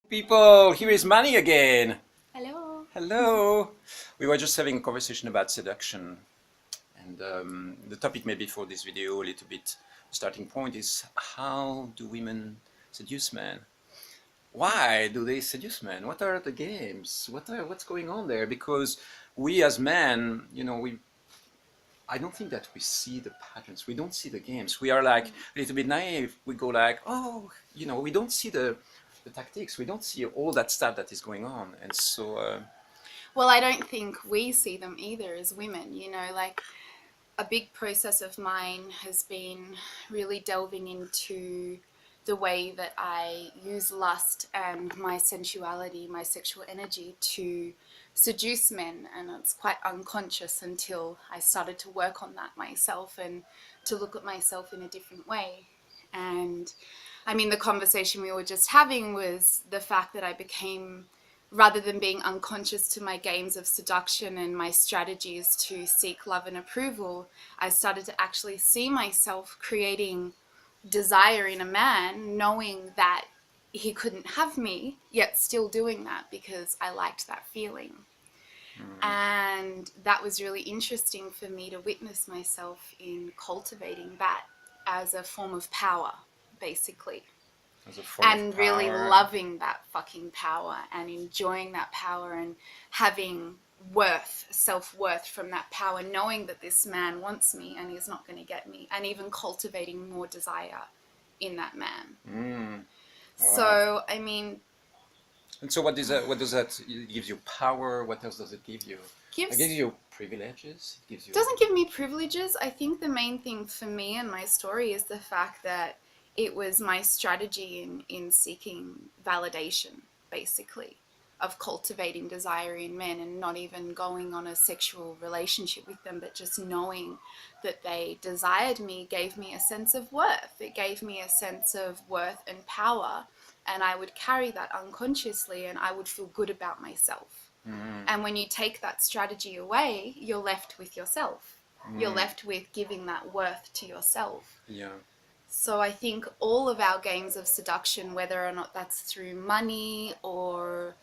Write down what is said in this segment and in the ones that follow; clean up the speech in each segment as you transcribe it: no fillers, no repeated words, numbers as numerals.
People, here is Manny again. Hello. Hello. We were just having a conversation about seduction, and the topic maybe for this video, a little bit starting point, is how do women seduce men? Why do they seduce men? What are the games? What's going on there? Because we as men, I don't think that we see the patterns. We don't see the games. We are like a little bit naive. We go like, oh, we don't see the tactics. We don't see all that stuff that is going on. And so, Well, I don't think we see them either as women. Like a big process of mine has been really delving into the way that I use lust and my sensuality, my sexual energy to seduce men. And it's quite unconscious until I started to work on that myself and to look at myself in a different way. And I mean, the conversation we were just having was the fact that I became, rather than being unconscious to my games of seduction and my strategies to seek love and approval, I started to actually see myself creating desire in a man, knowing that he couldn't have me, yet still doing that because I liked that feeling. And that was really interesting for me to witness myself in cultivating that as a form of power, basically. as a form of And really power. loving that fucking power and enjoying that power and having self-worth from that power, knowing that this man wants me and he's not going to get me, and even cultivating more desire in that man. Mm, wow. So, I mean, And so, what is that? What does that? It gives you power. What else does it give you? It gives gives you privileges. It gives you. doesn't give me privileges. I think the main thing for me and my story is the fact that it was my strategy in seeking validation, basically, of cultivating desire in men and not even going on a sexual relationship with them, but just knowing that they desired me gave me a sense of worth. It gave me a sense of worth and power, and I would carry that unconsciously and I would feel good about myself. Mm, And when you take that strategy away, you're left with yourself. You're left with giving that worth to yourself. yeah. So I think all of our games of seduction, whether or not that's through money or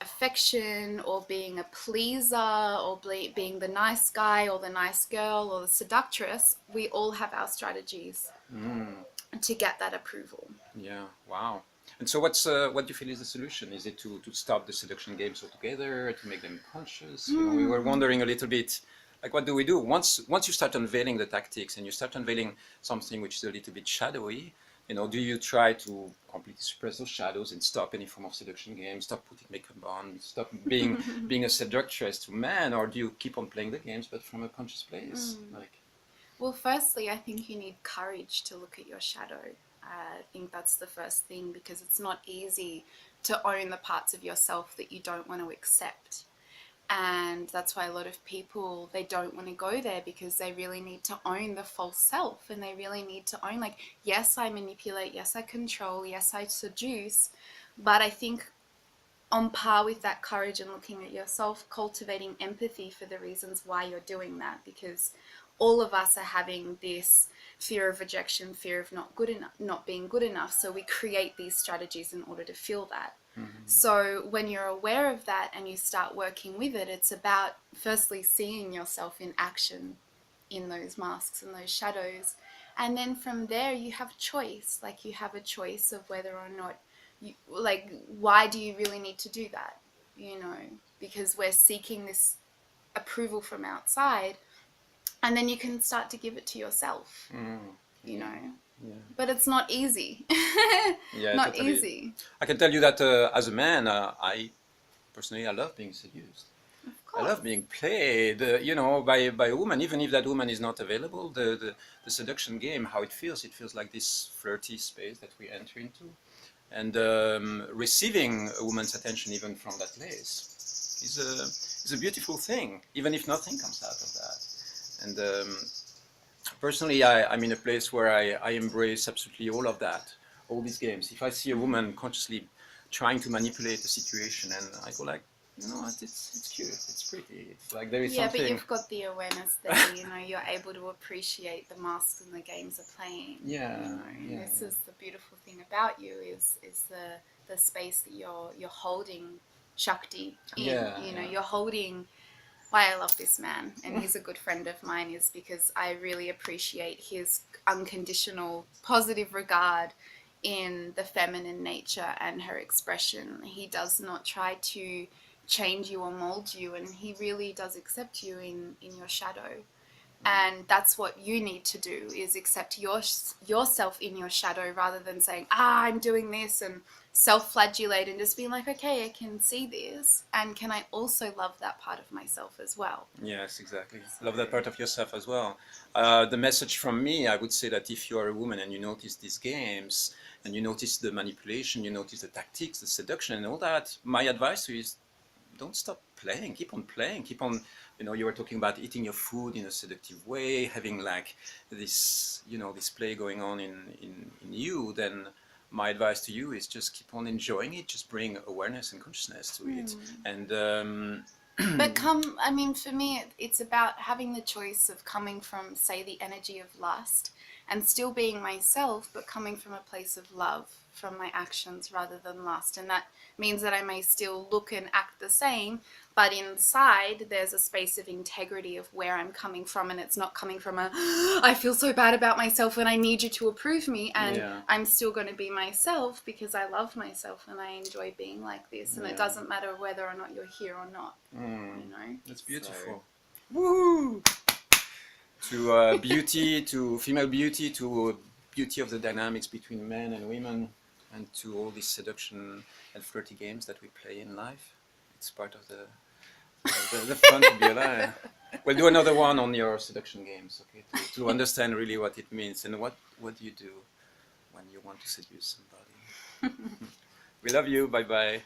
affection or being a pleaser or being the nice guy or the nice girl or the seductress, we all have our strategies Mm, to get that approval. yeah. Wow. And so, what do you feel is the solution? Is it to stop the seduction games altogether, to make them conscious? We were wondering a little bit, like, what do we do once you start unveiling the tactics and you start unveiling something which is a little bit shadowy? Do you try to completely suppress those shadows and stop any form of seduction game, stop putting makeup on, stop being a seductress to men, or do you keep on playing the games but from a conscious place? Like, Well, firstly, I think you need courage to look at your shadow. I think that's the first thing, because it's not easy to own the parts of yourself that you don't want to accept. And that's why a lot of people, they don't want to go there, because they really need to own the false self, and they really need to own, like, yes, I manipulate, yes, I control, yes, I seduce. But I think on par with that courage and looking at yourself, cultivating empathy for the reasons why you're doing that, because all of us are having this fear of rejection, fear of not being good enough. So we create these strategies in order to feel that. So when you're aware of that and you start working with it, it's about firstly seeing yourself in action in those masks and those shadows. And then from there, you have choice. Like, you have a choice of whether or not like, why do you really need to do that? Because we're seeking this approval from outside, and then you can start to give it to yourself, mm, you know. yeah. But it's not easy. Yeah, Not totally. easy. I can tell you that as a man, I personally I love being seduced. Of I love course. being played, by a woman, even if that woman is not available. The seduction game, how it feels like this flirty space that we enter into, and receiving a woman's attention even from that place is a beautiful thing, even if nothing comes out of that. And personally, I'm in a place where I embrace absolutely all of that, all these games. If I see a woman consciously trying to manipulate the situation, and I go like, it's cute, it's pretty. It's like there is Yeah, but something. you've got the awareness there, you're able to appreciate the masks and the games are playing. Yeah, yeah, This yeah. is the beautiful thing about you, is the the space that you're holding Shakti in. Yeah, You know, yeah. you're holding. Why I love this man, and he's a good friend of mine, is because I really appreciate his unconditional positive regard in the feminine nature and her expression. He does not try to change you or mold you, and he really does accept you in your shadow. And that's what you need to do, is accept yourself in your shadow, rather than saying, I'm doing this, and self-flagellate, and just being like, okay, I can see this, and can I also love that part of myself as well? Yes, exactly. Love that part of yourself as well. The message from me, I would say that if you are a woman and you notice these games and you notice the manipulation, you notice the tactics, the seduction, and all that, my advice to you is don't stop playing. Keep on playing. Keep on. You were talking about eating your food in a seductive way, having like this, this play going on in you. Then my advice to you is just keep on enjoying it. Just bring awareness and consciousness to it, and But I mean, for me, it's about having the choice of coming from, say, the energy of lust and still being myself, but coming from a place of love from my actions rather than lust. And that means that I may still look and act the same, but inside there's a space of integrity of where I'm coming from, and it's not coming from a, I feel so bad about myself and I need you to approve me, and yeah, I'm still going to be myself because I love myself and I enjoy being like this, and it yeah. doesn't matter whether or not you're here or not. You know, That's beautiful. So, Woo! To beauty, to female beauty, to beauty of the dynamics between men and women, and to all these seduction and flirty games that we play in life. It's part of the fun to be alive. We'll do another one on your seduction games, okay? To understand really what it means and what do you do when you want to seduce somebody. We love you. Bye bye.